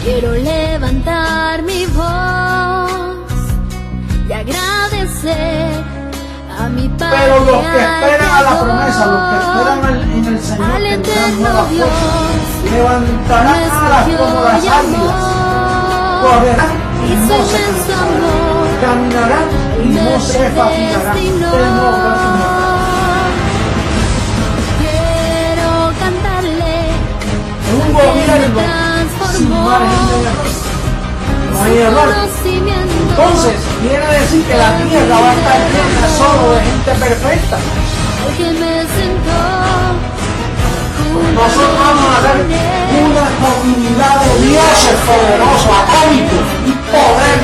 Quiero levantar mi voz y agradecer a mi Padre. Pero los que esperan a la promesa, los que esperan en el Señor, tendrán nuevas fuerzas, levantarán alas como las águilas, correrán y no se cansarán, caminarán y no se fatigarán. Quiero cantarle En un gobierno sin margen de error, no hay error. Entonces quiere decir que la tierra va a estar llena solo de gente perfecta. Nosotros vamos a ver una comunidad de dioses poderosos, atómicos y poder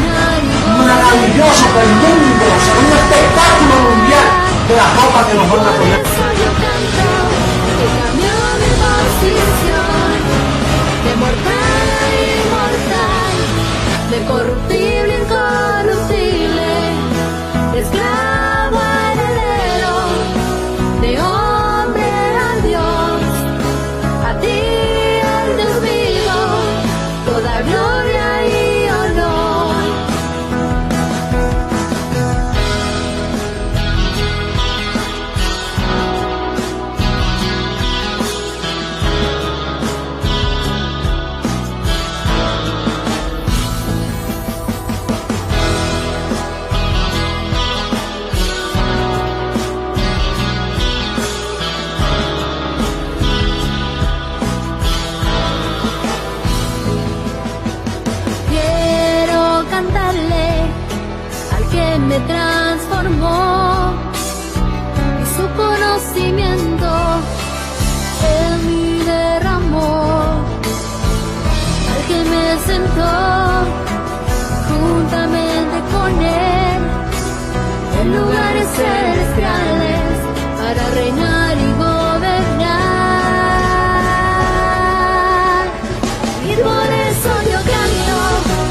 maravilloso del mundo, será un espectáculo mundial de la ropa que nos van a poner. De corruptible, incorruptible, de esclavo a heredero, de hombre a Dios, a ti el Dios vivo, toda gloria y honor. Al que me transformó y su conocimiento en mí derramó, al que me sentó juntamente con él en lugares celestiales para reinar y gobernar. Y por eso yo canto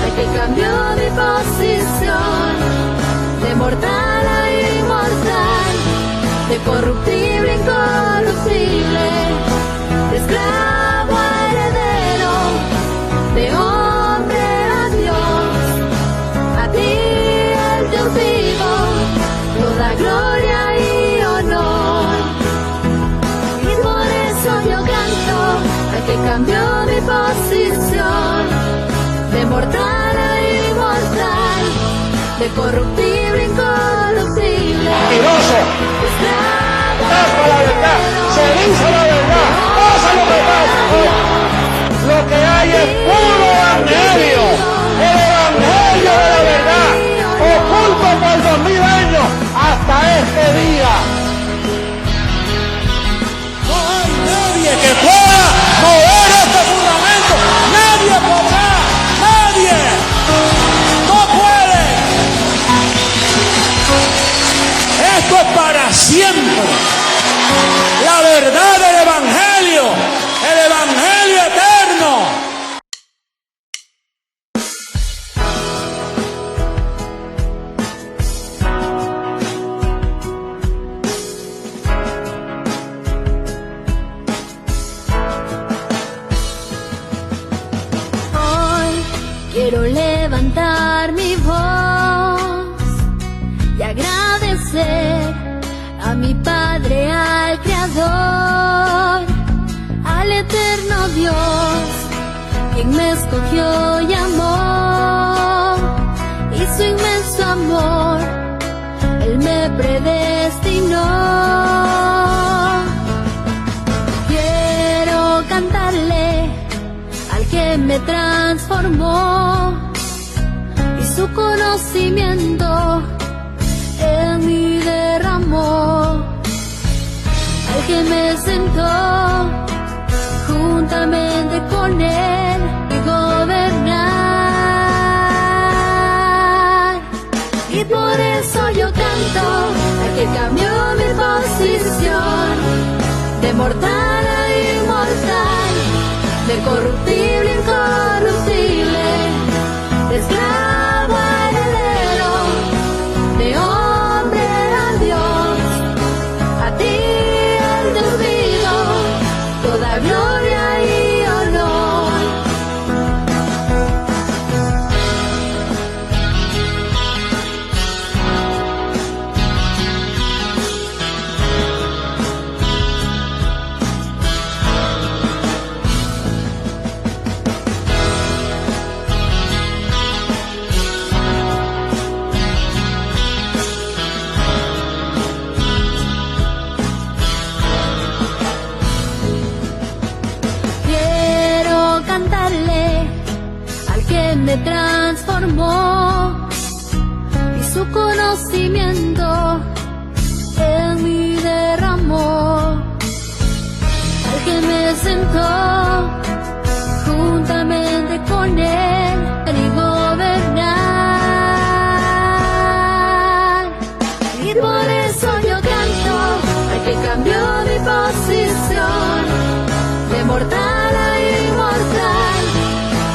al que cambió mi posición, de mortal a inmortal, de corruptible a incorruptible, de esclavo a heredero, de hombre a Dios, a ti el Dios vivo, toda gloria y honor. Y por eso yo canto al que cambió mi posición, de mortal a inmortal, de corruptible, incorruptible. Mentiroso, tapa la verdad, se dice la verdad, pasa lo que pasa. Lo que hay es puro evangelio, el evangelio de la verdad, oculto por 2000 años hasta este día. No hay nadie que pueda mover este fundamento, nadie podrá, nadie. Esto es para siempre. La verdad del evangelio, el evangelio eterno. Hoy quiero levantar mi voz y agradecer a mi Padre, al Creador, al eterno Dios, quien me escogió y amó, y su inmenso amor, Él me predestinó. Quiero cantarle al que me transformó y su conocimiento en mí derramó, al que me sentó juntamente con él y gobernar. Y por eso yo canto al que cambió mi posición, de mortal a inmortal, de corruptible a incorruptible, de esclavo a heredero, de hombre a Dios, a ti el Dios vivo, toda gloria y honor. me transformó y su conocimiento en mí derramó. Al que me sentó juntamente con él y gobernar. Y por eso yo canto al que cambió mi posición de mortal a inmortal,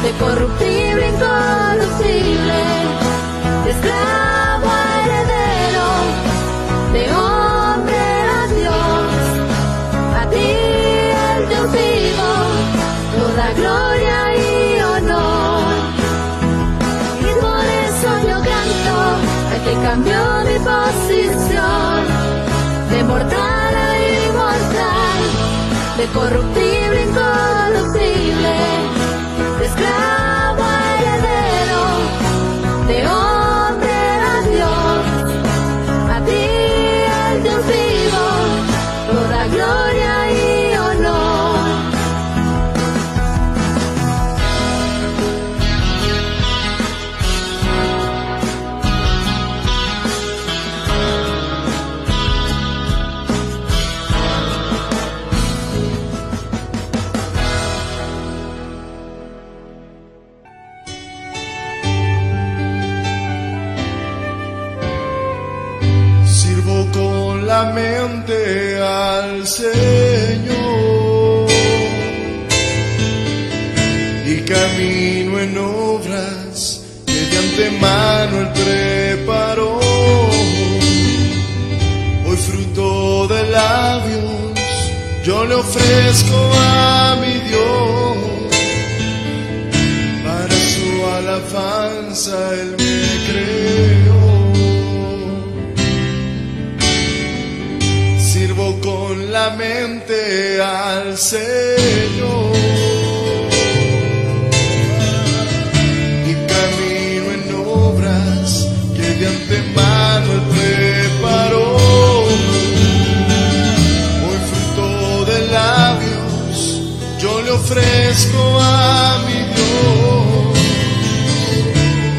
de corruptible a incorruptible, de esclavo a heredero, de hombre a Dios. A ti el Dios vivo, toda gloria y honor. Y por eso yo canto al que cambió mi posición de mortal a inmortal, de corruptible a incorruptible, de esclavo a heredero, de hombre a Dios. A ti el Dios vivo, toda gloria y honor. Sirvo con la mente al Señor y camino en obras que de antemano Él preparó. Hoy fruto de labios yo le ofrezco a mi Dios, para su alabanza Él me creó. Sirvo con la mente al Señor y camino en obras que de antemano Él preparó. Hoy fruto de labios yo le ofrezco a mi Dios,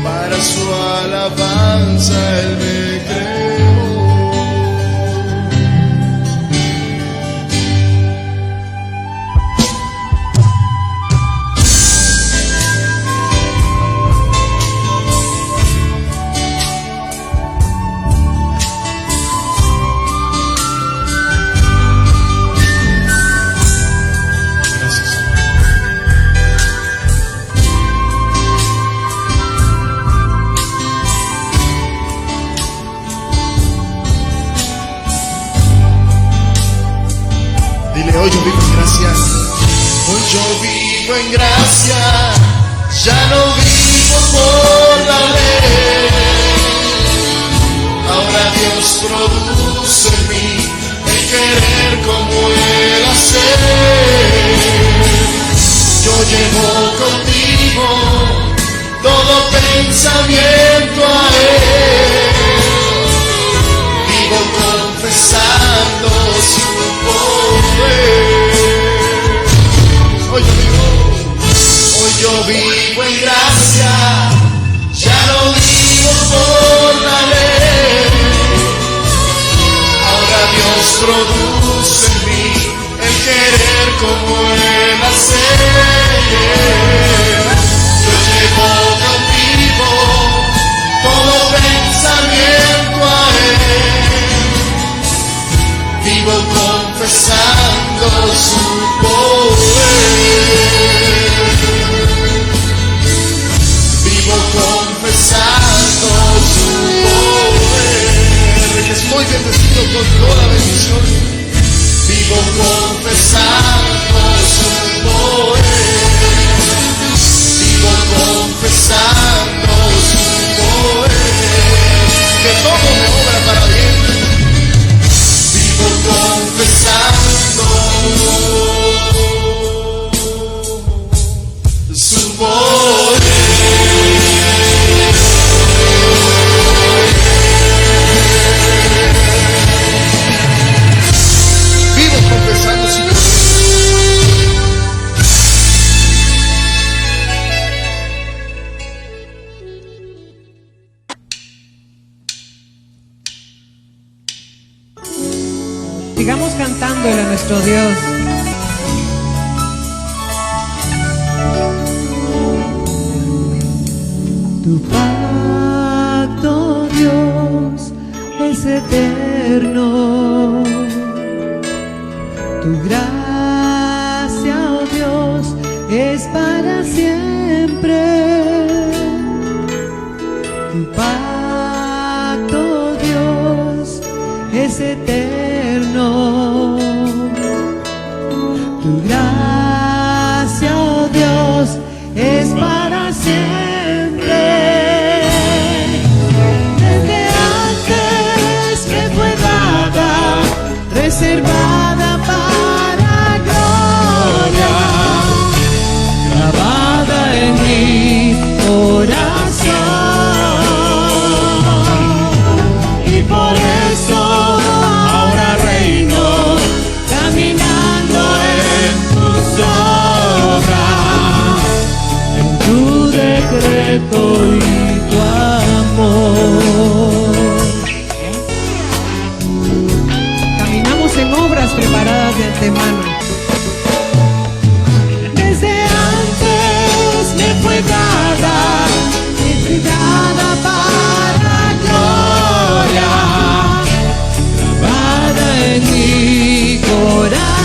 para su alabanza Él me creó. Hoy yo vivo en gracia, hoy yo vivo en gracia, ya no vivo por la ley. Ahora Dios produce en mí el querer como el hacer. Yo llevo contigo todo pensamiento a Él, vivo confesando su poder. Hoy yo vivo en gracia, ya no vivo por la ley. Ahora Dios produce en mí el querer como el hacer. Yo llevo contigo todo pensamiento a Él, vivo confesando su poder, vivo confesando su poder. Es muy bendecido con toda bendición, vivo confesando su poder. Sigamos cantándole a nuestro Dios. Tu pacto, Dios, es eterno. Tu gracia, oh Dios, es para siempre. Tu pacto, Dios, es eterno. Tu gracia, oh Dios, es para siempre. Desde antes que fue dada, reservada para gloria, grabada en mi corazón, y por eso ahora reino, caminando en tus obras, en tu decreto y tu amor. Caminamos en obras preparadas de antemano. Desde antes me fue dada, entregada para gloria, grabada en mi corazón,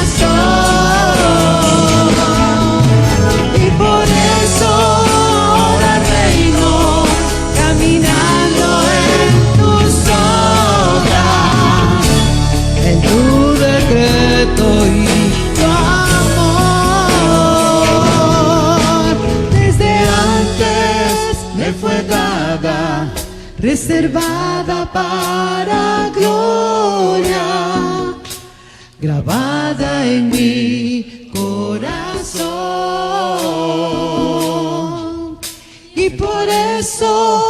y por eso ahora reino, caminando en tus obras, en tu decreto y tu amor. Desde antes me fue dada, reservada para gloria, grabada en mi corazón, y por eso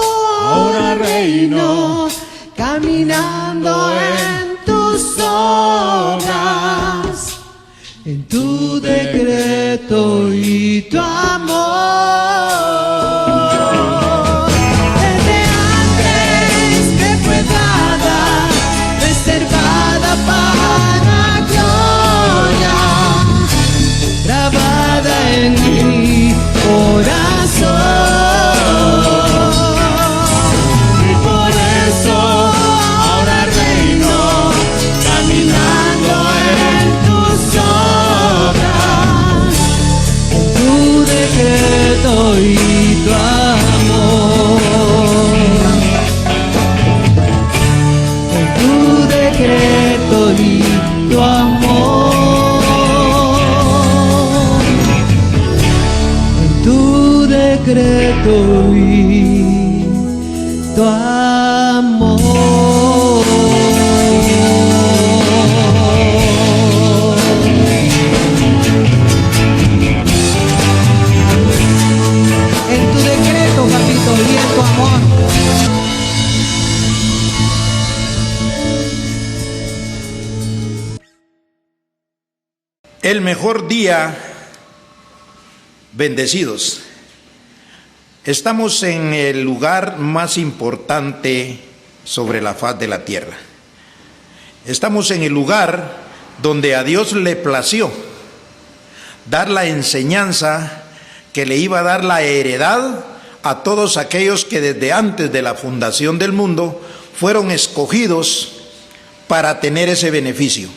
ahora reino, caminando en tus obras, en tu decreto y tu amor. Desde antes me fue dada, reservada para gloria, grabada en mi corazón, y por eso ahora reino, caminando en tus obras, en tu decreto y tu amor, en tu decreto y tu amor, en tu decreto y tu amor. En tu decreto, papito, y en tu amor. El mejor día, bendecidos. Estamos en el lugar más importante sobre la faz de la tierra. Estamos en el lugar donde a Dios le plació dar la enseñanza que le iba a dar la heredad a todos aquellos que desde antes de la fundación del mundo fueron escogidos para tener ese beneficio.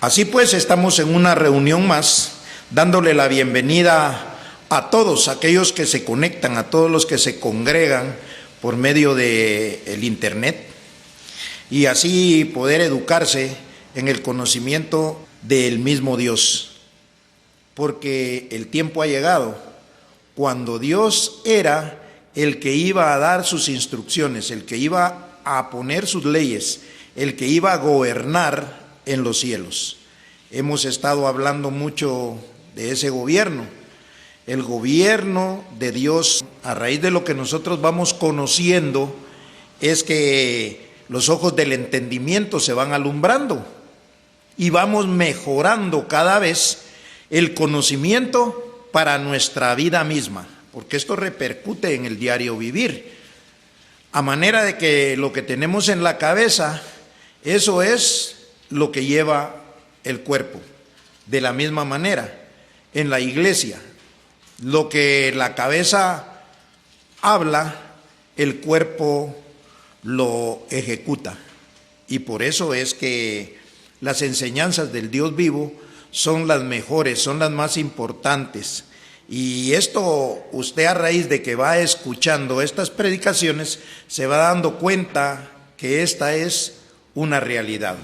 Así pues, estamos en una reunión más, dándole la bienvenida a todos aquellos que se conectan, a todos los que se congregan por medio del internet, y así poder educarse en el conocimiento del mismo Dios. Porque el tiempo ha llegado cuando Dios era el que iba a dar sus instrucciones, el que iba a poner sus leyes, el que iba a gobernar en los cielos. Hemos estado hablando mucho de ese gobierno, el gobierno de Dios. A raíz de lo que nosotros vamos conociendo es que los ojos del entendimiento se van alumbrando y vamos mejorando cada vez el conocimiento para nuestra vida misma, porque esto repercute en el diario vivir, a manera de que lo que tenemos en la cabeza, eso es lo que lleva el cuerpo. De la misma manera, en la iglesia, lo que la cabeza habla, el cuerpo lo ejecuta. Y por eso es que las enseñanzas del Dios vivo son las mejores, son las más importantes. Y esto usted, a raíz de que va escuchando estas predicaciones, se va dando cuenta que esta es una realidad.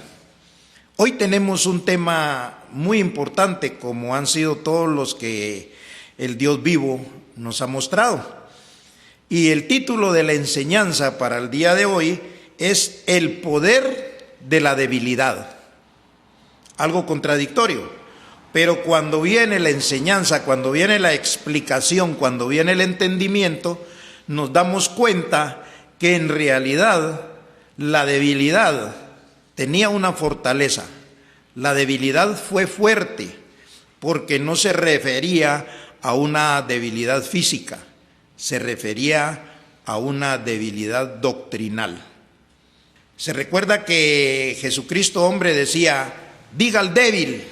Hoy tenemos un tema muy importante, como han sido todos los que el Dios vivo nos ha mostrado. Y el título de la enseñanza para el día de hoy es el poder de la debilidad. Algo contradictorio, pero cuando viene la enseñanza, cuando viene la explicación, cuando viene el entendimiento, nos damos cuenta que en realidad la debilidad tenía una fortaleza. La debilidad fue fuerte porque no se refería a una debilidad física, se refería a una debilidad doctrinal. Se recuerda que Jesucristo hombre decía: diga al débil,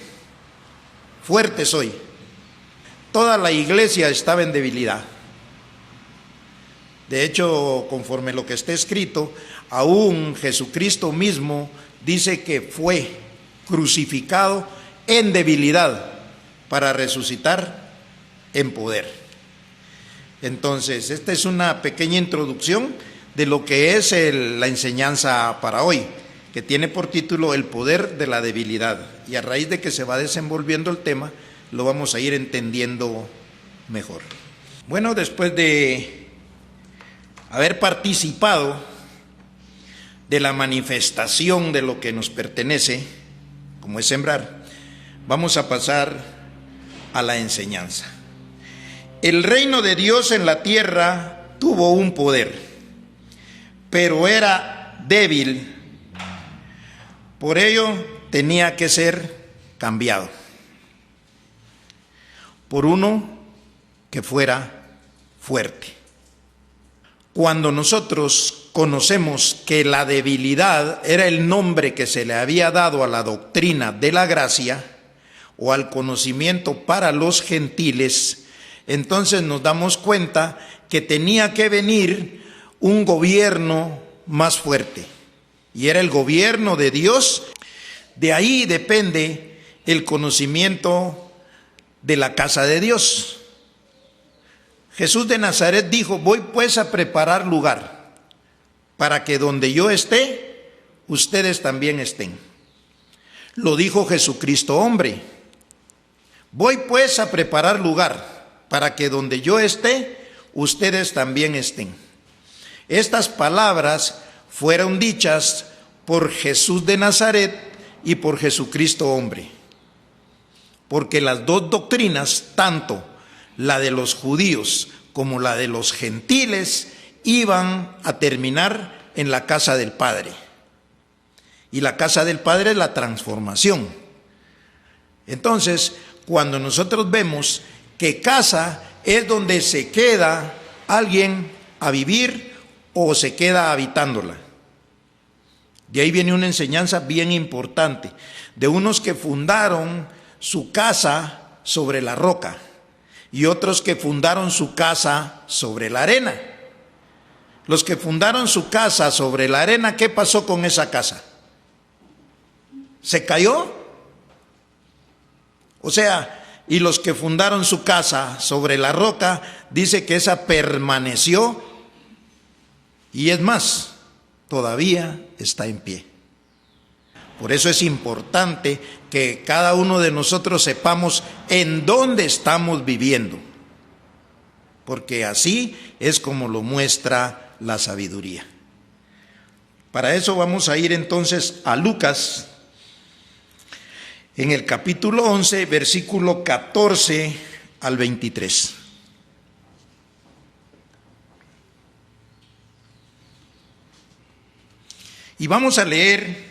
fuerte soy. Toda la iglesia estaba en debilidad. De hecho, conforme lo que está escrito, aún Jesucristo mismo dice que fue crucificado en debilidad para resucitar en poder. Entonces, esta es una pequeña introducción de lo que es la enseñanza para hoy, que tiene por título el poder de la debilidad. Y a raíz de que se va desenvolviendo el tema, lo vamos a ir entendiendo mejor. Bueno, después de haber participado de la manifestación de lo que nos pertenece, como es sembrar, vamos a pasar a la enseñanza. El reino de Dios en la tierra tuvo un poder, pero era débil. Por ello tenía que ser cambiado por uno que fuera fuerte. Cuando nosotros conocemos que la debilidad era el nombre que se le había dado a la doctrina de la gracia o al conocimiento para los gentiles, entonces nos damos cuenta que tenía que venir un gobierno más fuerte, y era el gobierno de Dios. De ahí depende el conocimiento de la casa de Dios. Jesús de Nazaret dijo: voy pues a preparar lugar, para que donde yo esté, ustedes también estén. Lo dijo Jesucristo hombre: voy pues a preparar lugar, para que donde yo esté, ustedes también estén. Estas palabras fueron dichas por Jesús de Nazaret y por Jesucristo hombre, porque las dos doctrinas, tanto la de los judíos como la de los gentiles, iban a terminar en la casa del Padre. Y la casa del Padre es la transformación. Entonces, cuando nosotros vemos que casa es donde se queda alguien a vivir o se queda habitándola, de ahí viene una enseñanza bien importante de unos que fundaron su casa sobre la roca y otros que fundaron su casa sobre la arena. Los que fundaron su casa sobre la arena, ¿qué pasó con esa casa? ¿Se cayó? O sea, y los que fundaron su casa sobre la roca, dice que esa permaneció, y es más, todavía está en pie. Por eso es importante que cada uno de nosotros sepamos en dónde estamos viviendo, porque así es como lo muestra la sabiduría. Para eso vamos a ir entonces a Lucas, en el capítulo 11, versículo 14 al 23. Y vamos a leer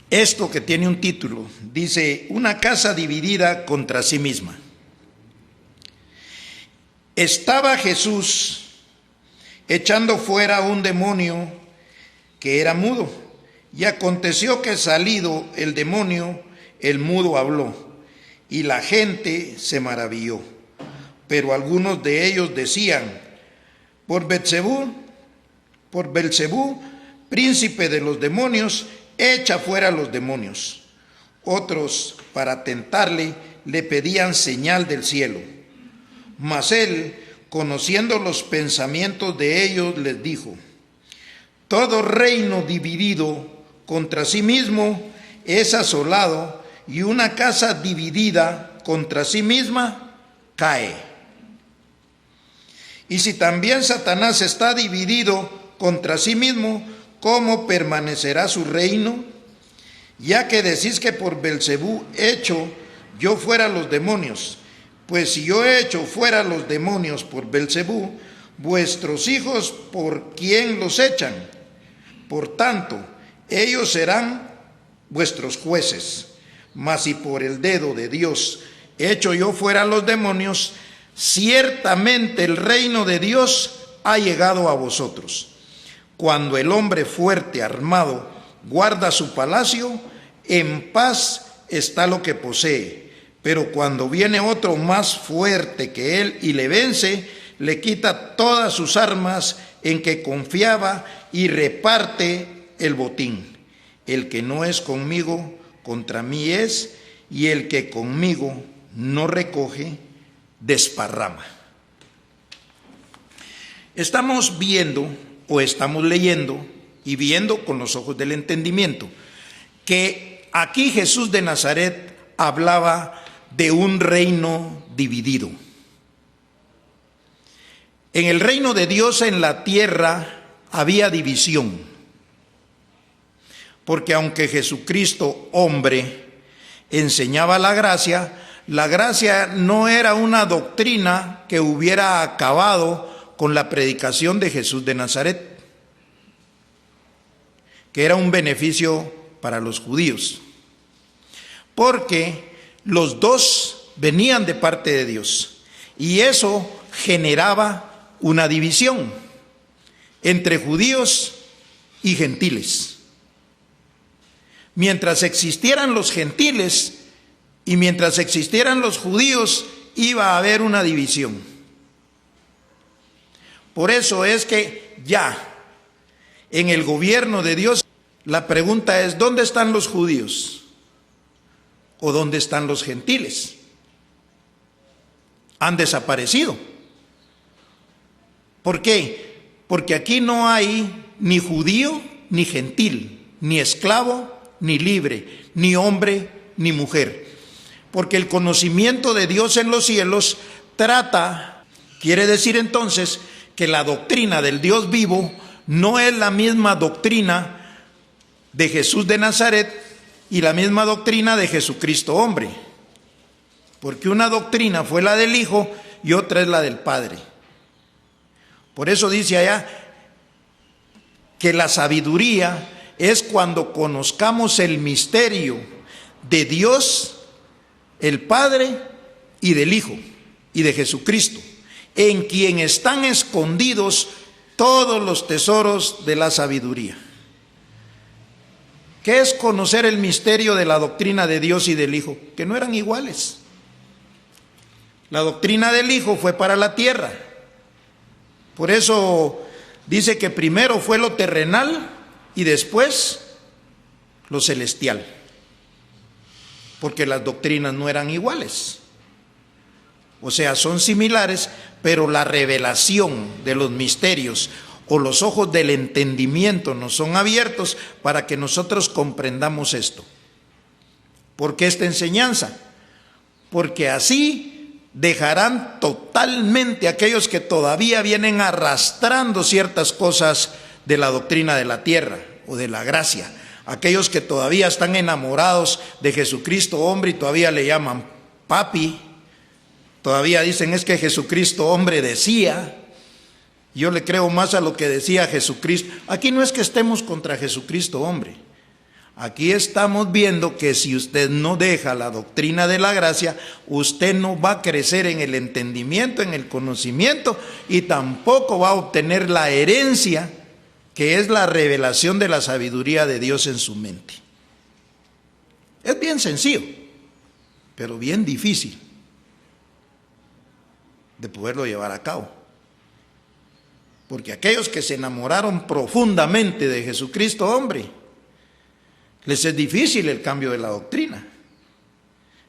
esto que tiene un título. Dice: una casa dividida contra sí misma. Estaba Jesús echando fuera un demonio que era mudo, Y aconteció que salido el demonio, el mudo habló, y la gente se maravilló. Pero algunos de ellos decían: por Belcebú, príncipe de los demonios, echa fuera los demonios. Otros, para tentarle, le pedían señal del cielo. Mas él, conociendo los pensamientos de ellos, les dijo: todo reino dividido contra sí mismo es asolado, y una casa dividida contra sí misma cae. Y si también Satanás está dividido contra sí mismo, ¿cómo permanecerá su reino? Ya que decís que por Belcebú echo yo fuera los demonios, pues si yo echo fuera los demonios por Belcebú, vuestros hijos, ¿por quién los echan? Por tanto, ellos serán vuestros jueces. Mas si por el dedo de Dios echo yo fuera los demonios, ciertamente el reino de Dios ha llegado a vosotros. Cuando el hombre fuerte armado guarda su palacio, en paz está lo que posee. Pero cuando viene otro más fuerte que él y le vence, le quita todas sus armas en que confiaba y reparte el botín. El que no es conmigo, contra mí es, y el que conmigo no recoge, desparrama. Estamos viendo, o estamos leyendo y viendo con los ojos del entendimiento, que aquí Jesús de Nazaret hablaba de un reino dividido. En el reino de Dios en la tierra había división, porque aunque Jesucristo, hombre, enseñaba la gracia no era una doctrina que hubiera acabado con la predicación de Jesús de Nazaret, que era un beneficio para los judíos, porque los dos venían de parte de Dios, y eso generaba una división entre judíos y gentiles. Mientras existieran los gentiles y mientras existieran los judíos, iba a haber una división. Por eso es que ya en el gobierno de Dios, la pregunta es: ¿dónde están los judíos? ¿O dónde están los gentiles? Han desaparecido. ¿Por qué? Porque aquí no hay ni judío ni gentil, ni esclavo ni libre, ni hombre ni mujer. Porque el conocimiento de Dios en los cielos quiere decir entonces que la doctrina del Dios vivo no es la misma doctrina de Jesús de Nazaret y la misma doctrina de Jesucristo hombre. Porque una doctrina fue la del Hijo y otra es la del Padre. Por eso dice allá que la sabiduría es cuando conozcamos el misterio de Dios, el Padre, y del Hijo, y de Jesucristo, en quien están escondidos todos los tesoros de la sabiduría. ¿Qué es conocer el misterio de la doctrina de Dios y del Hijo? Que no eran iguales. La doctrina del Hijo fue para la tierra. Por eso dice que primero fue lo terrenal y después lo celestial, porque las doctrinas no eran iguales. O sea, son similares, pero la revelación de los misterios o los ojos del entendimiento nos son abiertos para que nosotros comprendamos esto. ¿Por qué esta enseñanza? Porque así dejarán totalmente aquellos que todavía vienen arrastrando ciertas cosas de la doctrina de la tierra o de la gracia, aquellos que todavía están enamorados de Jesucristo hombre y todavía le llaman papi, todavía dicen es que Jesucristo hombre decía. Yo le creo más a lo que decía Jesucristo. Aquí no es que estemos contra Jesucristo hombre, aquí estamos viendo que si usted no deja la doctrina de la gracia, usted no va a crecer en el entendimiento, en el conocimiento, y tampoco va a obtener la herencia que es la revelación de la sabiduría de Dios en su mente. Es bien sencillo, pero bien difícil de poderlo llevar a cabo. Porque aquellos que se enamoraron profundamente de Jesucristo, hombre, les es difícil el cambio de la doctrina.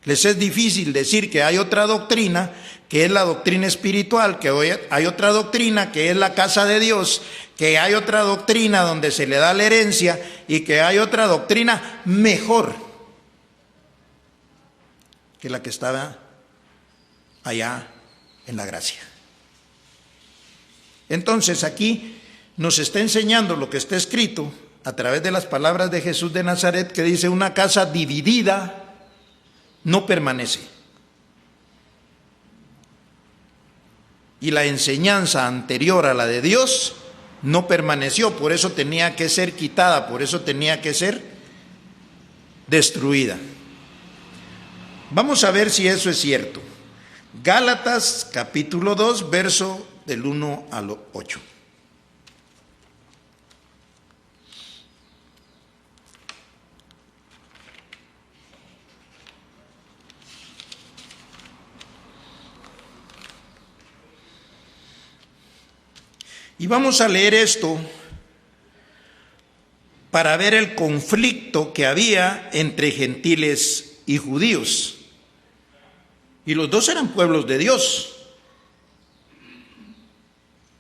Les es difícil decir que hay otra doctrina, que es la doctrina espiritual, que hoy hay otra doctrina, que es la casa de Dios, que hay otra doctrina donde se le da la herencia y que hay otra doctrina mejor que la que estaba allá en la gracia. Entonces aquí nos está enseñando lo que está escrito a través de las palabras de Jesús de Nazaret, que dice: una casa dividida no permanece. Y la enseñanza anterior a la de Dios no permaneció, por eso tenía que ser quitada, por eso tenía que ser destruida. Vamos a ver si eso es cierto. Gálatas capítulo 2, verso del 1 al 8. Y vamos a leer esto para ver el conflicto que había entre gentiles y judíos. Y los dos eran pueblos de Dios.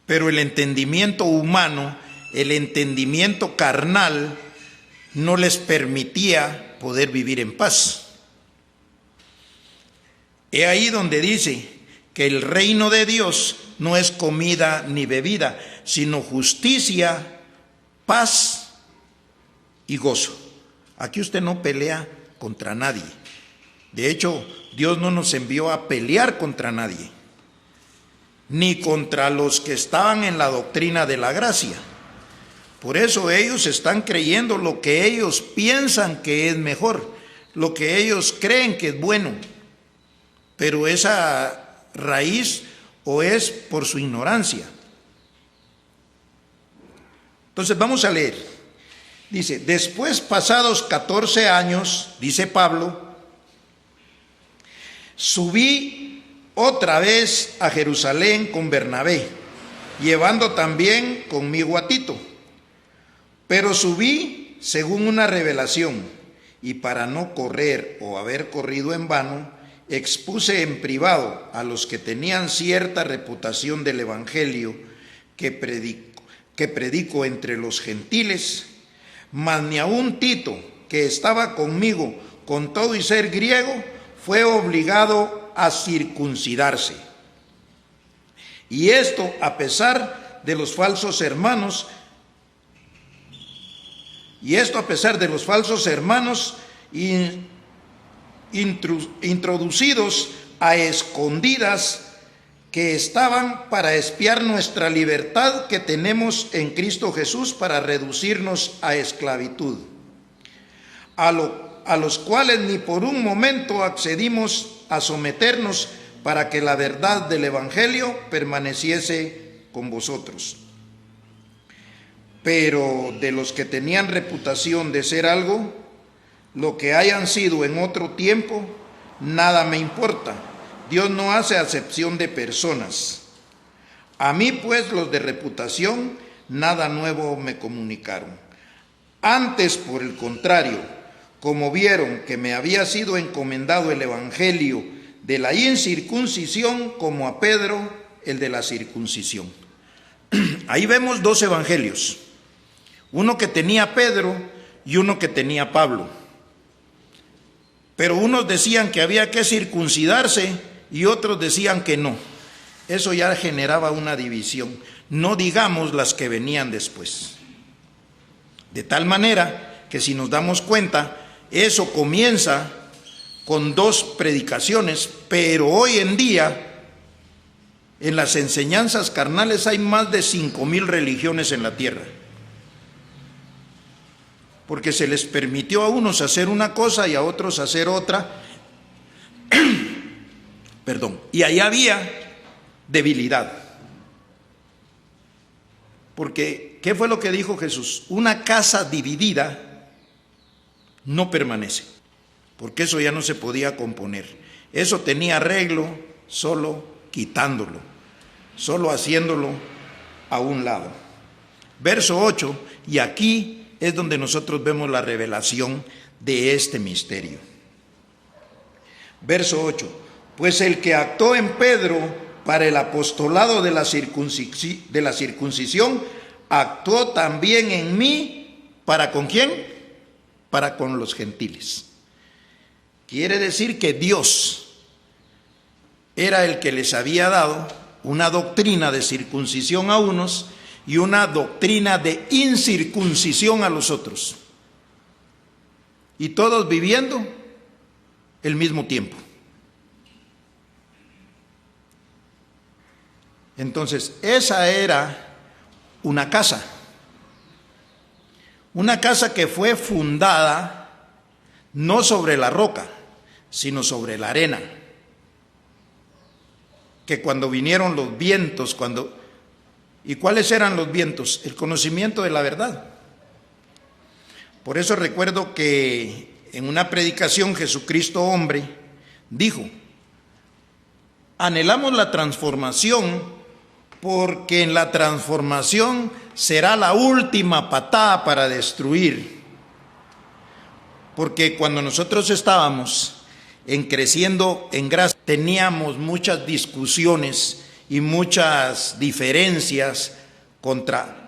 Pero el entendimiento humano, el entendimiento carnal, no les permitía poder vivir en paz. He ahí donde dice que el reino de Dios no es comida ni bebida, sino justicia, paz y gozo. Aquí usted no pelea contra nadie. De hecho, Dios no nos envió a pelear contra nadie, ni contra los que estaban en la doctrina de la gracia. Por eso ellos están creyendo lo que ellos piensan que es mejor, lo que ellos creen que es bueno, pero esa raíz o es por su ignorancia. Entonces vamos a leer. Dice: después, pasados 14 años, dice Pablo, subí otra vez a Jerusalén con Bernabé, llevando también conmigo a Tito. Pero subí según una revelación, y para no correr o haber corrido en vano, expuse en privado a los que tenían cierta reputación del evangelio que predico entre los gentiles, mas ni aun Tito, que estaba conmigo con todo y ser griego, fue obligado a circuncidarse. Y esto a pesar de los falsos hermanos, introducidos a escondidas, que estaban para espiar nuestra libertad que tenemos en Cristo Jesús, para reducirnos a esclavitud, a los cuales ni por un momento accedimos a someternos, para que la verdad del evangelio permaneciese con vosotros. Pero de los que tenían reputación de ser algo, lo que hayan sido en otro tiempo, nada me importa. Dios no hace acepción de personas. A mí, pues, los de reputación, nada nuevo me comunicaron. Antes, por el contrario, como vieron que me había sido encomendado el evangelio de la incircuncisión, como a Pedro el de la circuncisión. Ahí vemos dos evangelios, uno que tenía Pedro y uno que tenía Pablo. Pero unos decían que había que circuncidarse y otros decían que no. Eso ya generaba una división, no digamos las que venían después. De tal manera que, si nos damos cuenta, eso comienza con dos predicaciones, pero hoy en día en las enseñanzas carnales hay más de 5,000 religiones en la tierra, porque se les permitió a unos hacer una cosa y a otros hacer otra. Y ahí había debilidad, porque ¿qué fue lo que dijo Jesús? Una casa dividida no permanece, porque eso ya no se podía componer. Eso tenía arreglo solo quitándolo, solo haciéndolo a un lado. Verso 8, y aquí es donde nosotros vemos la revelación de este misterio. Verso 8, pues el que actuó en Pedro para el apostolado de la circuncisión, actuó también en mí, ¿para con quién? Para con los gentiles. Quiere decir que Dios era el que les había dado una doctrina de circuncisión a unos y una doctrina de incircuncisión a los otros. Y todos viviendo el mismo tiempo. Entonces, esa era una casa que fue fundada no sobre la roca, sino sobre la arena. Que cuando vinieron los vientos, ¿y cuáles eran los vientos? El conocimiento de la verdad. Por eso recuerdo que en una predicación Jesucristo hombre dijo: anhelamos la transformación, porque en la transformación será la última patada para destruir. Porque cuando nosotros estábamos creciendo en gracia, teníamos muchas discusiones y muchas diferencias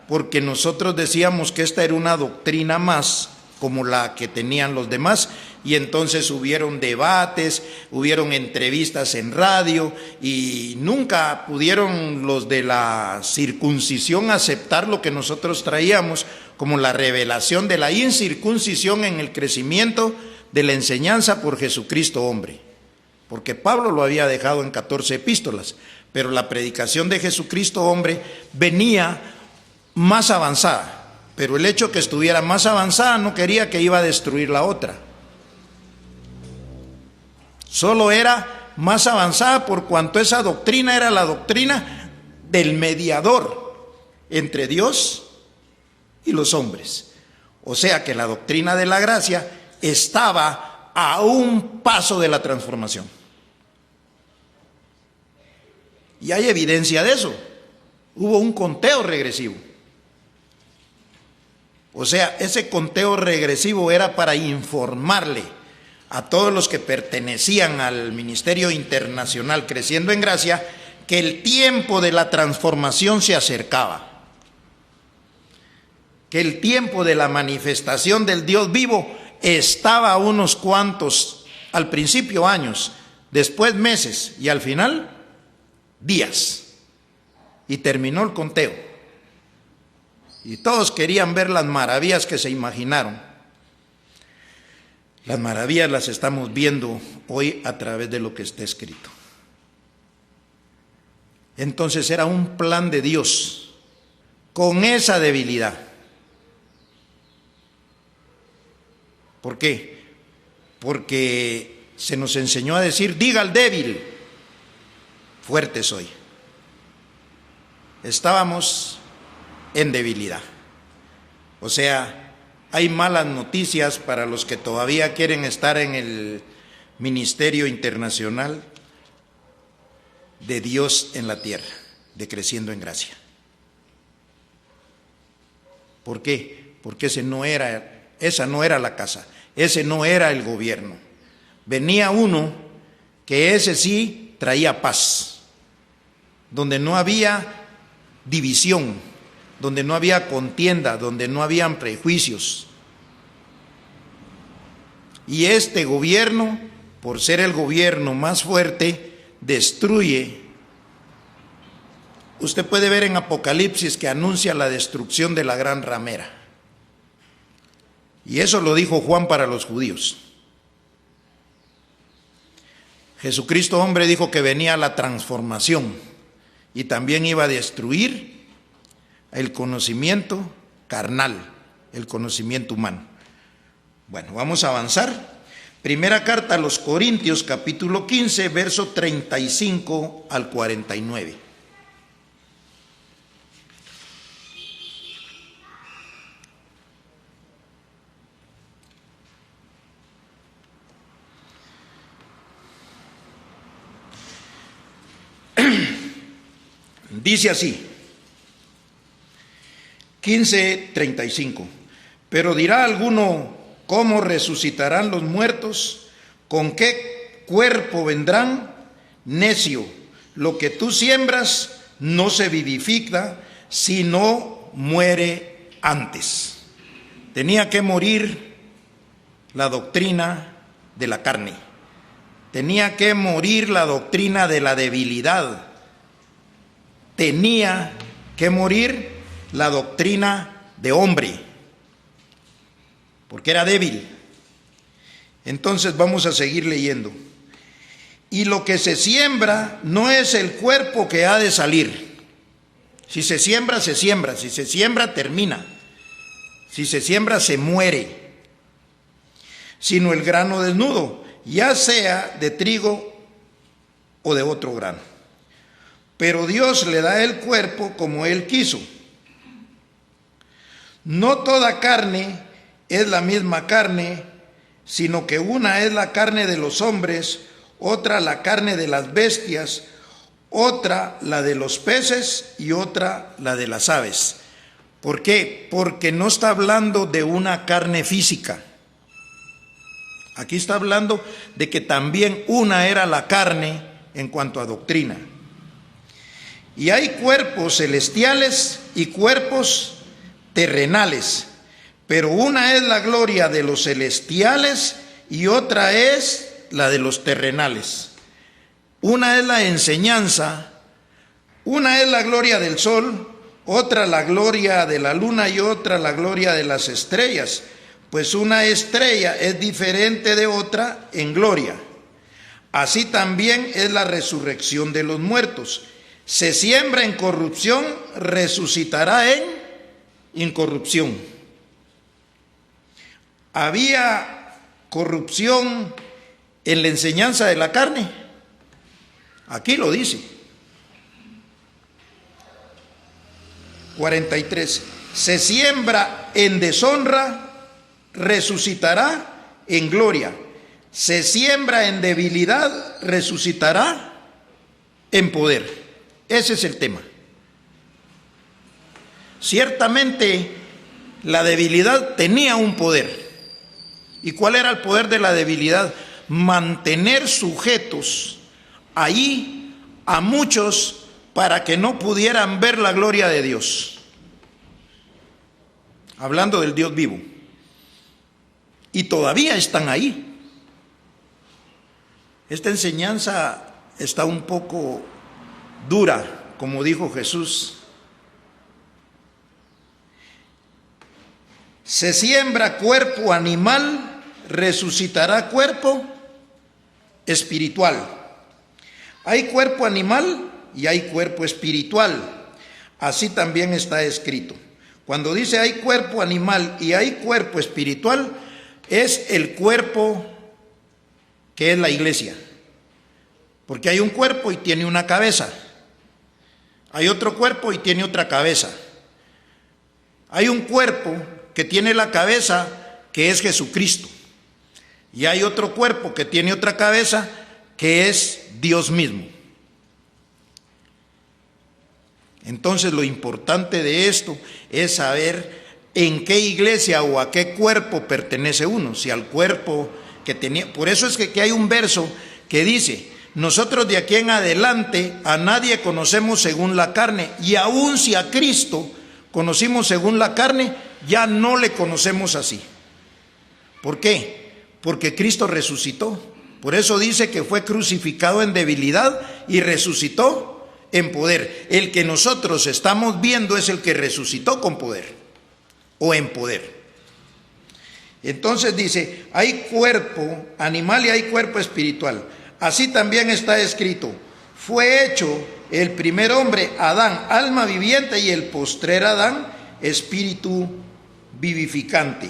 porque nosotros decíamos que esta era una doctrina más como la que tenían los demás, y entonces hubieron debates, hubieron entrevistas en radio, y nunca pudieron los de la circuncisión aceptar lo que nosotros traíamos como la revelación de la incircuncisión en el crecimiento de la enseñanza por Jesucristo hombre, porque Pablo lo había dejado en 14 epístolas, pero la predicación de Jesucristo hombre venía más avanzada. Pero el hecho que estuviera más avanzada no quería que iba a destruir la otra. Solo era más avanzada por cuanto esa doctrina era la doctrina del mediador entre Dios y los hombres. O sea que la doctrina de la gracia estaba a un paso de la transformación. Y hay evidencia de eso. Hubo un conteo regresivo. O sea, ese conteo regresivo era para informarle a todos los que pertenecían al Ministerio Internacional Creciendo en Gracia que el tiempo de la transformación se acercaba, que el tiempo de la manifestación del Dios vivo estaba a unos cuantos, al principio años, después meses y al final días, y terminó el conteo. Y todos querían ver las maravillas que se imaginaron. Las maravillas las estamos viendo hoy a través de lo que está escrito. Entonces era un plan de Dios con esa debilidad. ¿Por qué? Porque se nos enseñó a decir: diga al débil, fuerte soy. Estábamos en debilidad. O sea, hay malas noticias para los que todavía quieren estar en el ministerio internacional de Dios en la tierra, de Creciendo en Gracia. ¿Por qué? Porque esa no era la casa, ese no era el gobierno. Venía uno que ese sí traía paz, donde no había división, donde no había contienda, donde no habían prejuicios. Y este gobierno, por ser el gobierno más fuerte, destruye. Usted puede ver en Apocalipsis que anuncia la destrucción de la gran ramera. Y eso lo dijo Juan para los judíos. Jesucristo hombre dijo que venía la transformación y también iba a destruir el conocimiento carnal, el conocimiento humano. Bueno, vamos a avanzar. Primera carta a los Corintios, capítulo 15, verso 35 al 49. Dice así, 15:35. Pero dirá alguno, ¿cómo resucitarán los muertos? ¿Con qué cuerpo vendrán? Necio, lo que tú siembras no se vivifica, sino muere antes. Tenía que morir la doctrina de la carne. Tenía que morir la doctrina de la debilidad. Tenía que morir la doctrina de hombre, porque era débil. Entonces vamos a seguir leyendo. Y lo que se siembra no es el cuerpo que ha de salir. Si se siembra, se siembra. Si se siembra, termina. Si se siembra, se muere. Sino el grano desnudo, ya sea de trigo o de otro grano. Pero Dios le da el cuerpo como Él quiso. No toda carne es la misma carne, sino que una es la carne de los hombres, otra la carne de las bestias, otra la de los peces y otra la de las aves. ¿Por qué? Porque no está hablando de una carne física. Aquí está hablando de que también una era la carne en cuanto a doctrina. Y hay cuerpos celestiales y cuerpos terrenales, pero una es la gloria de los celestiales y otra es la de los terrenales. Una es la enseñanza, una es la gloria del sol, otra la gloria de la luna y otra la gloria de las estrellas, pues una estrella es diferente de otra en gloria. Así también es la resurrección de los muertos. Se siembra en corrupción, resucitará en incorrupción. Había corrupción en la enseñanza de la carne. Aquí lo dice. 43. Se siembra en deshonra, resucitará en gloria. Se siembra en debilidad, resucitará en poder. Ese es el tema. Ciertamente la debilidad tenía un poder. ¿Y cuál era el poder de la debilidad? Mantener sujetos ahí a muchos para que no pudieran ver la gloria de Dios. Hablando del Dios vivo. Y todavía están ahí. Esta enseñanza está un poco dura, como dijo Jesús. Se siembra cuerpo animal, resucitará cuerpo espiritual. Hay cuerpo animal y hay cuerpo espiritual. Así también está escrito. Cuando dice hay cuerpo animal y hay cuerpo espiritual, es el cuerpo que es la iglesia. Porque hay un cuerpo y tiene una cabeza. Hay otro cuerpo y tiene otra cabeza. Hay un cuerpo que tiene la cabeza que es Jesucristo. Y hay otro cuerpo que tiene otra cabeza que es Dios mismo. Entonces lo importante de esto es saber en qué iglesia o a qué cuerpo pertenece uno. Si al cuerpo que tenía. Por eso es que hay un verso que dice: nosotros de aquí en adelante a nadie conocemos según la carne, y aun si a Cristo conocimos según la carne, ya no le conocemos así. ¿Por qué? Porque Cristo resucitó. Por eso dice que fue crucificado en debilidad y resucitó en poder. El que nosotros estamos viendo es el que resucitó con poder o en poder. Entonces dice, hay cuerpo animal y hay cuerpo espiritual. Así también está escrito: fue hecho el primer hombre, Adán, alma viviente, y el postrer Adán, espíritu vivificante.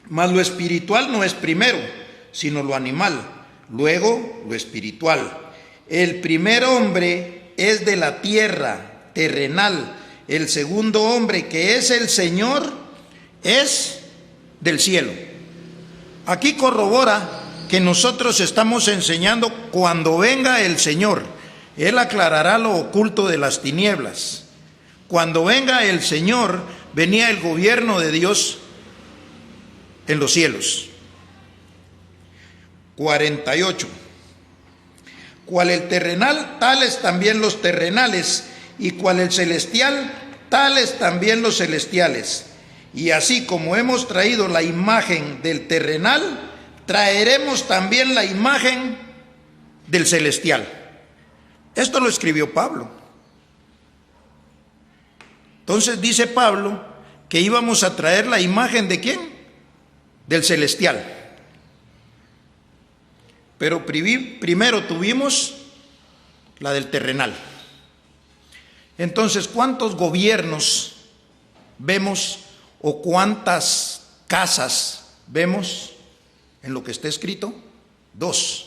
Mas lo espiritual no es primero, sino lo animal, luego lo espiritual. El primer hombre es de la tierra, terrenal. El segundo hombre, que es el Señor, es del cielo. Aquí corrobora que nosotros estamos enseñando cuando venga el Señor. Él aclarará lo oculto de las tinieblas. Cuando venga el Señor, venía el gobierno de Dios en los cielos. 48. Cual el terrenal, tales también los terrenales, y cual el celestial, tales también los celestiales. Y así como hemos traído la imagen del terrenal, traeremos también la imagen del celestial. Esto lo escribió Pablo. Entonces dice Pablo que íbamos a traer la imagen ¿de quién? Del celestial. Pero primero tuvimos la del terrenal. Entonces, ¿cuántos gobiernos vemos o cuántas casas vemos en lo que está escrito? 2.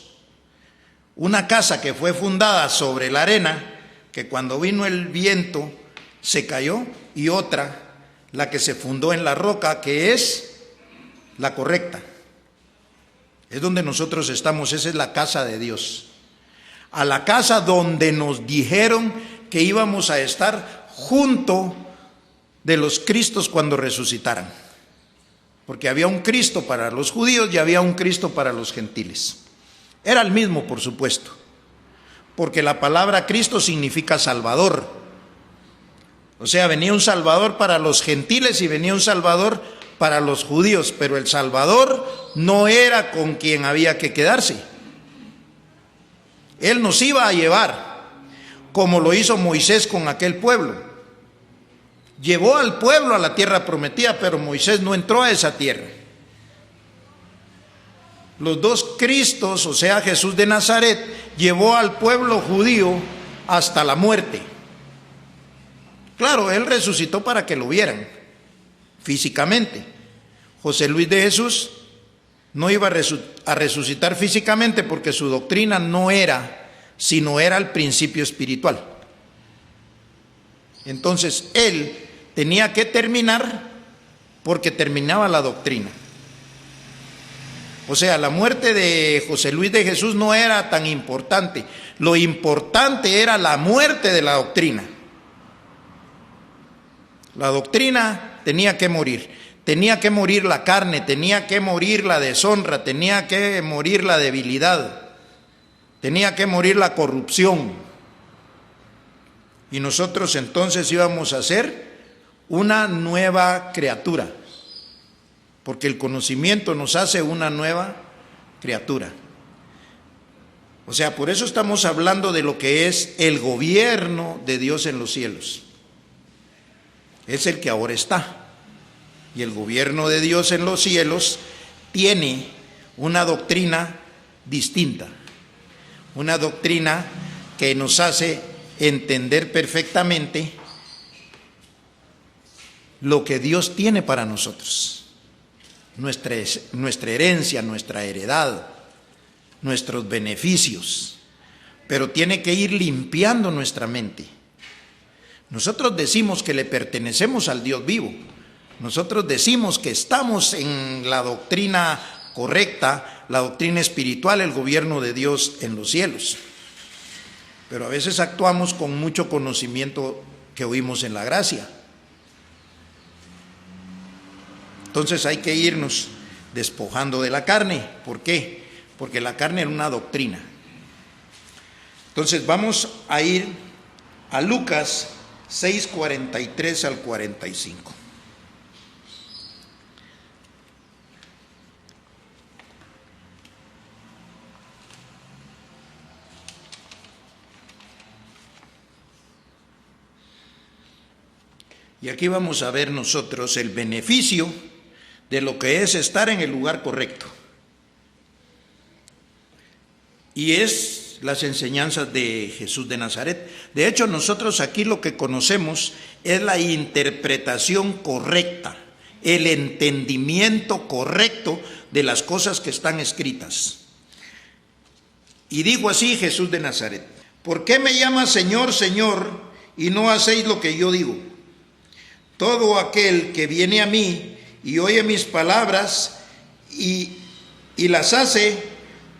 Una casa que fue fundada sobre la arena, que cuando vino el viento se cayó, y otra, la que se fundó en la roca, que es la correcta. Es donde nosotros estamos, esa es la casa de Dios. A la casa donde nos dijeron que íbamos a estar junto de los Cristos cuando resucitaran. Porque había un Cristo para los judíos y había un Cristo para los gentiles. Era el mismo, por supuesto, porque la palabra Cristo significa Salvador. O sea, venía un Salvador para los gentiles y venía un Salvador para los judíos, pero el Salvador no era con quien había que quedarse. Él nos iba a llevar, como lo hizo Moisés con aquel pueblo. Llevó al pueblo a la tierra prometida, pero Moisés no entró a esa tierra. Los 2 Cristos, o sea, Jesús de Nazaret, llevó al pueblo judío hasta la muerte. Claro, Él resucitó para que lo vieran físicamente. José Luis de Jesús no iba a resucitar físicamente porque su doctrina no era, sino era el principio espiritual. Entonces, él tenía que terminar porque terminaba la doctrina. O sea, la muerte de José Luis de Jesús no era tan importante. Lo importante era la muerte de la doctrina. La doctrina tenía que morir. Tenía que morir la carne, tenía que morir la deshonra, tenía que morir la debilidad, tenía que morir la corrupción. Y nosotros entonces íbamos a ser una nueva criatura, porque el conocimiento nos hace una nueva criatura. O sea, por eso estamos hablando de lo que es el gobierno de Dios en los cielos. Es el que ahora está. Y el gobierno de Dios en los cielos tiene una doctrina distinta, una doctrina que nos hace entender perfectamente lo que Dios tiene para nosotros, nuestra herencia, nuestra heredad, nuestros beneficios, pero tiene que ir limpiando nuestra mente. Nosotros decimos que le pertenecemos al Dios vivo. Nosotros decimos que estamos en la doctrina correcta, la doctrina espiritual, el gobierno de Dios en los cielos. Pero a veces actuamos con mucho conocimiento que oímos en la gracia. Entonces hay que irnos despojando de la carne. ¿Por qué? Porque la carne era una doctrina. Entonces vamos a ir a Lucas 6:43 al 45. Y aquí vamos a ver nosotros el beneficio de lo que es estar en el lugar correcto. Y es las enseñanzas de Jesús de Nazaret. De hecho, nosotros aquí lo que conocemos es la interpretación correcta, el entendimiento correcto de las cosas que están escritas. Y dijo así Jesús de Nazaret: ¿por qué me llamas Señor, Señor, y no hacéis lo que yo digo? Todo aquel que viene a mí y oye mis palabras y las hace,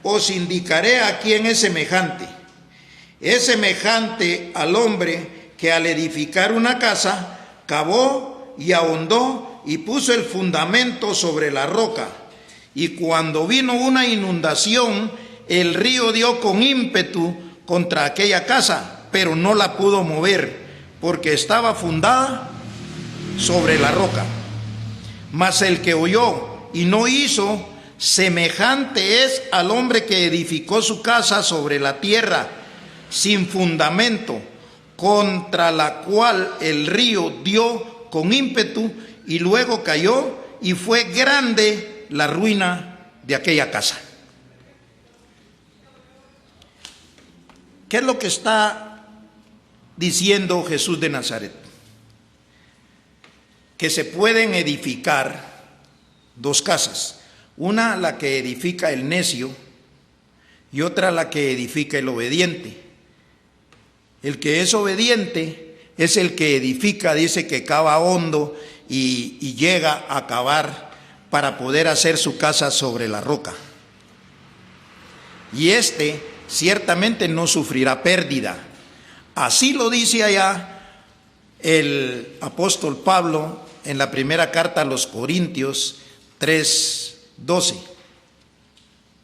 os indicaré a quién es semejante. es semejante al hombre que al edificar una casa, cavó y ahondó y puso el fundamento sobre la roca. Y cuando vino una inundación, el río dio con ímpetu contra aquella casa, pero no la pudo mover, porque estaba fundada sobre la roca. Mas el que oyó y no hizo, semejante es al hombre que edificó su casa sobre la tierra, sin fundamento, contra la cual el río dio con ímpetu y luego cayó, y fue grande la ruina de aquella casa. ¿Qué es lo que está diciendo Jesús de Nazaret? Que se pueden edificar dos casas. Una, la que edifica el necio, y otra, la que edifica el obediente. El que es obediente es el que edifica, dice que cava hondo y llega a cavar para poder hacer su casa sobre la roca. Y este ciertamente no sufrirá pérdida. Así lo dice allá el apóstol Pablo en la primera carta a los Corintios 3:12,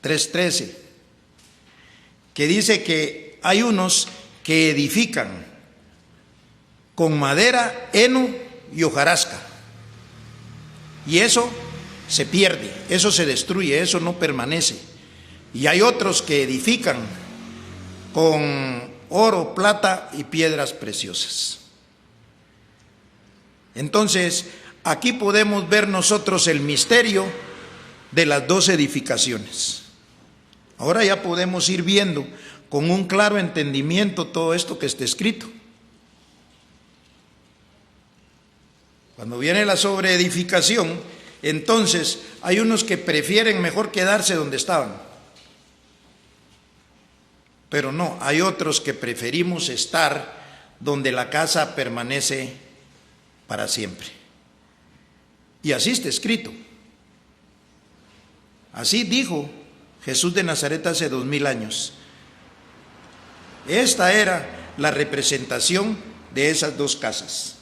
3:13, que dice que hay unos que edifican con madera, heno y hojarasca, y eso se pierde, eso se destruye, eso no permanece. Y hay otros que edifican con oro, plata y piedras preciosas. Entonces, aquí podemos ver nosotros el misterio de las dos edificaciones. Ahora ya podemos ir viendo con un claro entendimiento todo esto que está escrito. Cuando viene la sobreedificación, entonces hay unos que prefieren mejor quedarse donde estaban. Pero no, hay otros que preferimos estar donde la casa permanece para siempre. Y así está escrito. Así dijo Jesús de Nazaret hace 2000 años. Esta era la representación de esas dos casas.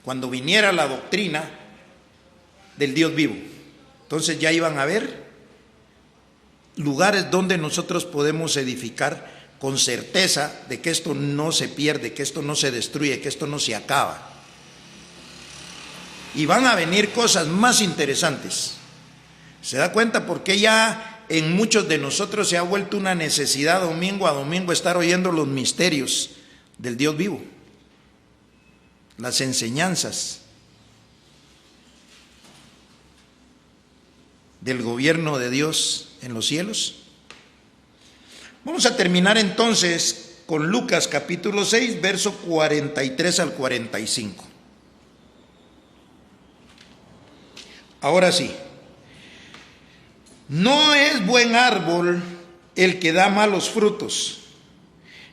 Cuando viniera la doctrina del Dios vivo, entonces ya iban a haber lugares donde nosotros podemos edificar con certeza de que esto no se pierde, que esto no se destruye, que esto no se acaba. Y van a venir cosas más interesantes. ¿Se da cuenta por qué ya en muchos de nosotros se ha vuelto una necesidad domingo a domingo estar oyendo los misterios del Dios vivo? Las enseñanzas del gobierno de Dios en los cielos. Vamos a terminar entonces con Lucas capítulo 6, verso 43 al 45. Ahora sí, no es buen árbol el que da malos frutos,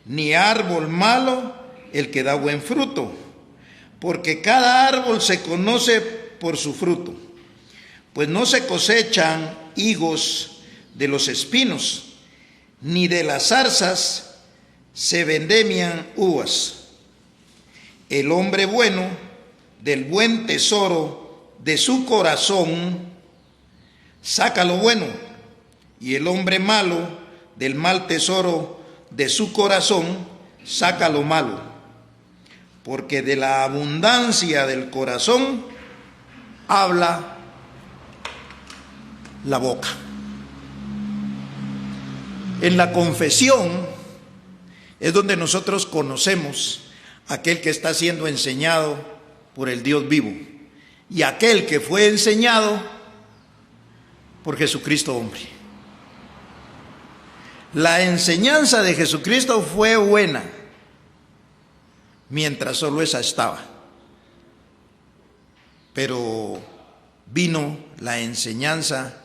ni árbol malo el que da buen fruto, porque cada árbol se conoce por su fruto. Pues no se cosechan higos de los espinos, ni de las zarzas se vendemian uvas. El hombre bueno del buen tesoro de su corazón saca lo bueno, y el hombre malo del mal tesoro de su corazón saca lo malo, porque de la abundancia del corazón habla la boca. En la confesión es donde nosotros conocemos a aquel que está siendo enseñado por el Dios vivo y aquel que fue enseñado por Jesucristo hombre. La enseñanza de Jesucristo fue buena mientras solo esa estaba, pero vino la enseñanza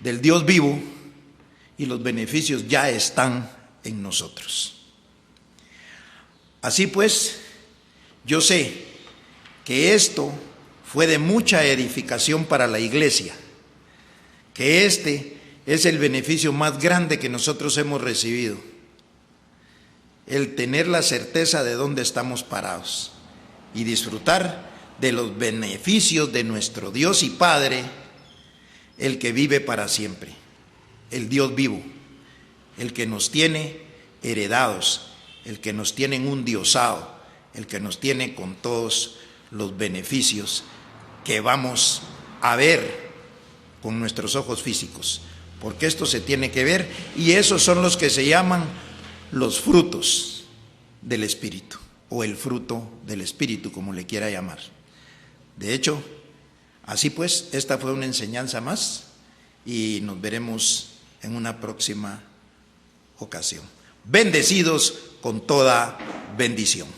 del Dios vivo y los beneficios ya están en nosotros. Así pues, yo sé que esto fue de mucha edificación para la iglesia, que este es el beneficio más grande que nosotros hemos recibido. el tener la certeza de dónde estamos parados y disfrutar de los beneficios de nuestro Dios y Padre, el que vive para siempre, el Dios vivo, el que nos tiene heredados, el que nos tiene en un diosado, el que nos tiene con todos los beneficios que vamos a ver con nuestros ojos físicos, porque esto se tiene que ver, y esos son los que se llaman los frutos del Espíritu, o el fruto del Espíritu, como le quiera llamar. De hecho, así pues, esta fue una enseñanza más, y nos veremos en una próxima ocasión. Bendecidos con toda bendición.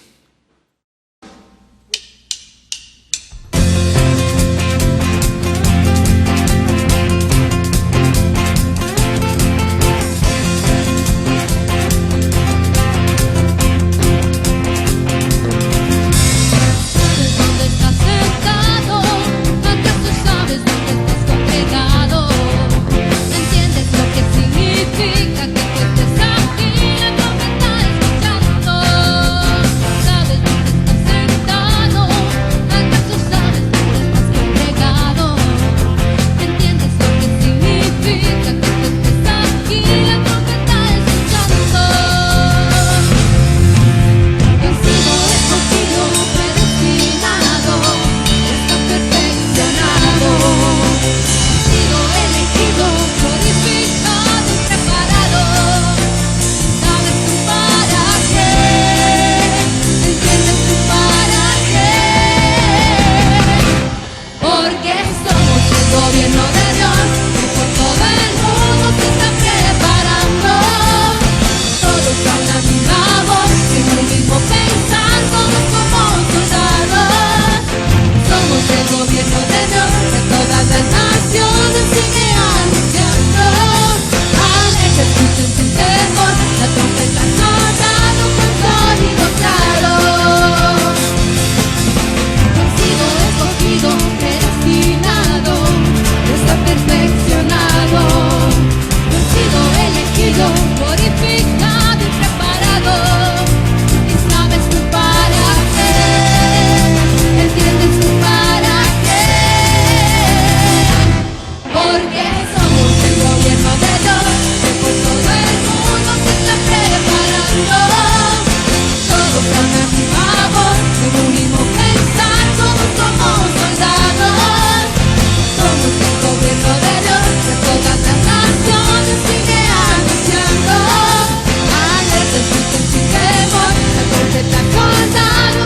¿Dónde estás sentado? ¿Acaso sabes dónde estás congregado? ¿Entiendes lo que significa que tú estés aquí? La profeta escuchando. ¿Sabes dónde estás sentado? ¿Acaso sabes dónde estás congregado? ¿Entiendes lo que significa que tú estés aquí? La profeta escuchando. He sido escogido, predestinado, está perfeccionado. He sido elegido, glorificado y preparado. ¿Sabes tú para qué? ¿Entiendes tú para qué? Porque somos el gobierno de Dios y por todo el mundo se está preparando. Todos son la misma voz, en un mismo pensar, todos como soldados. Somos el gobierno de Dios, de todas las naciones sigue anunciando. Aleluya, escuchen sin temor, la trompeta sonando con sonido claro. He sido escogido, predestinado, está perfeccionado. He sido elegido, glorificado y preparado. ¿Y sabes tú para qué? ¿Entiendes tú para qué? Porque somos el gobierno de Dios, que por todo el mundo se está preparando. Todos son la misma voz, en un mismo pensar, todos somos soldados. Somos el gobierno de Dios, que todas las naciones sigue anunciando. Alerta, escuchen sin temor, la trompeta sonando.